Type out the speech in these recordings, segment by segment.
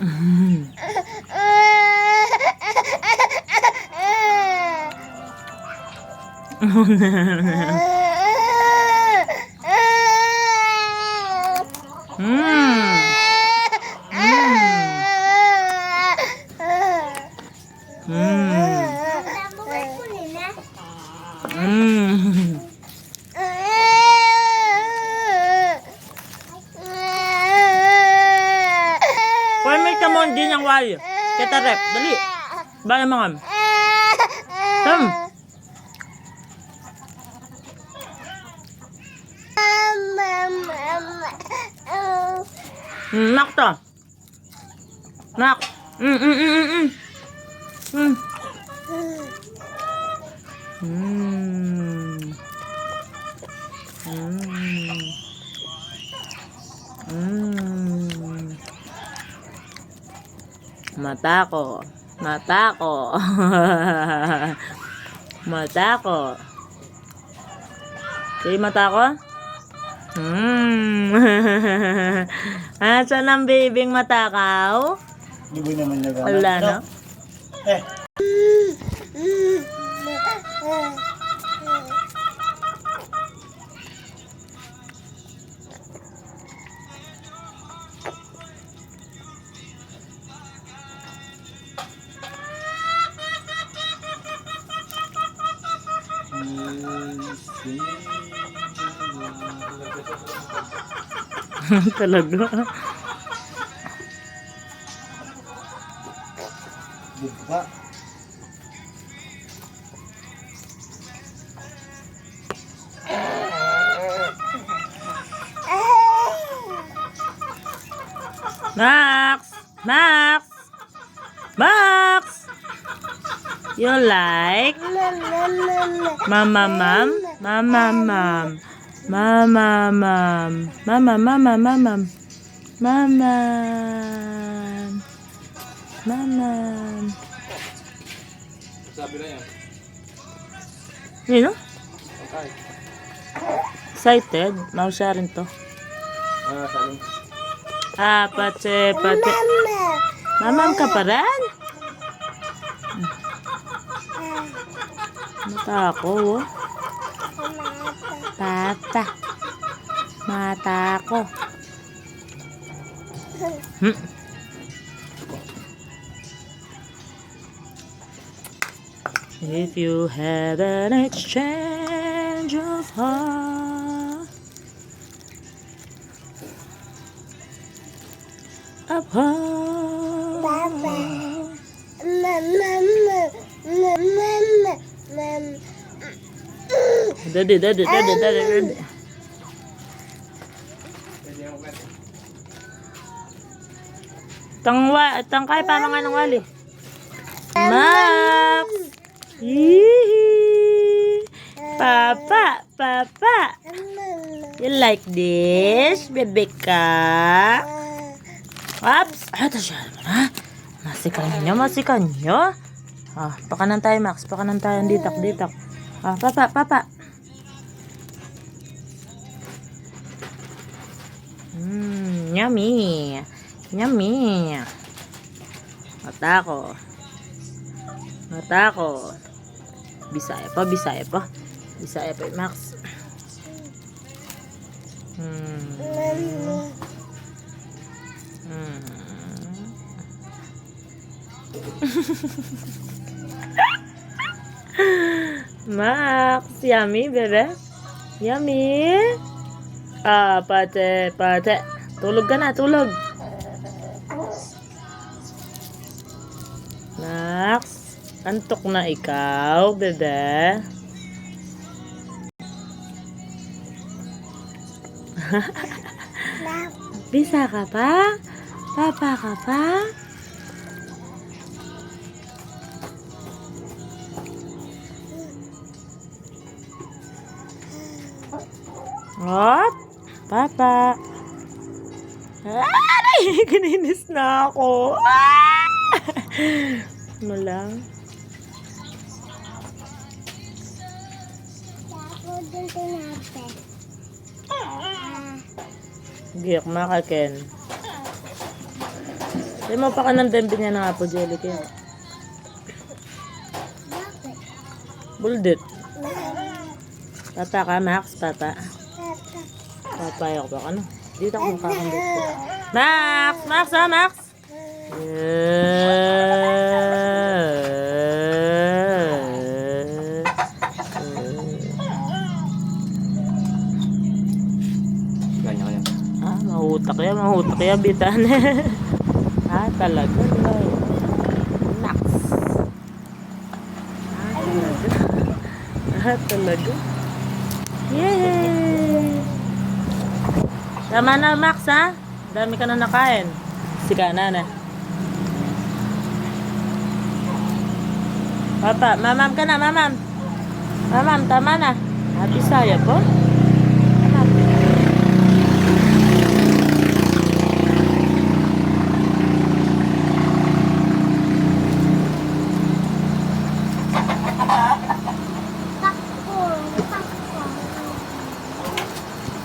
Kuya may tamon din ang wali. Kita rep, dali. Bala mangam. Tam. Nak to. Nak. Mata ko. Mata ko. Mata ko. Okay, mata ko? Asan ang bibing matakaw? Hindi naman nagana. Wala na. Talaga. Buka. Max! Max! Max! You like? Mama, mom? Mama, mom. Mama, mom. Mama, mama, mama. Mama. Mama. Sabi na yan. Yun, no? Okay. Excited? Mausya rin to. Sabi. Pate. Mamam ka pa rin? Mata ko, oh. Papa. Mata ko. If you had an exchange of heart Daddy. Tangkay pa mga nang wali. Max! Yee! Papa! You like this, bebe ka? Ups! Tasya naman ha? Masikan nyo. Pakanan tayo, Max. Pakanan tayo. Ditak. Papa. Yummy. Mata ko. Bisaya pa, Max. Max, yummy, bebe. Yummy. Pate. Tulog ka na, tulog. Max, antok na ikaw, bebe. Bisa ka pa? Papa ka pa? What? Papa. Ay, kininis na ako. Ano lang? Giyak makaken. Sabi mo pa ka ng dembe niya ng Apo Jelly kaya. Buldit. Pata ka, Max? Pata. Papaya ko ba? Ano? Dito ako makakandit ko. Max! Max ha, Max? Ganyan kaya. Ah, mahutak yan, bitan. Ah, talaga. Max. Ah, talaga. Yay! Tama na, Max, ha? Dami ka na nakain. Sika na. Papa, mamam ka na, mamam. Mamam, tama na. Happy saya po. Mamam.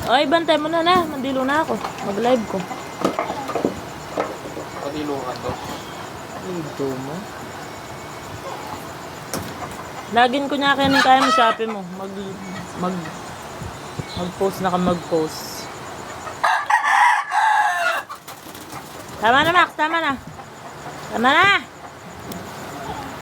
Oy, bantay mo na. Mandilo na ako. Mag-live ko. Patilo ka to. Ito mo. Lagin ko niya kayo mo Shopee mo. Mag-post na ka mag-post. Tama na, Max. Tama na.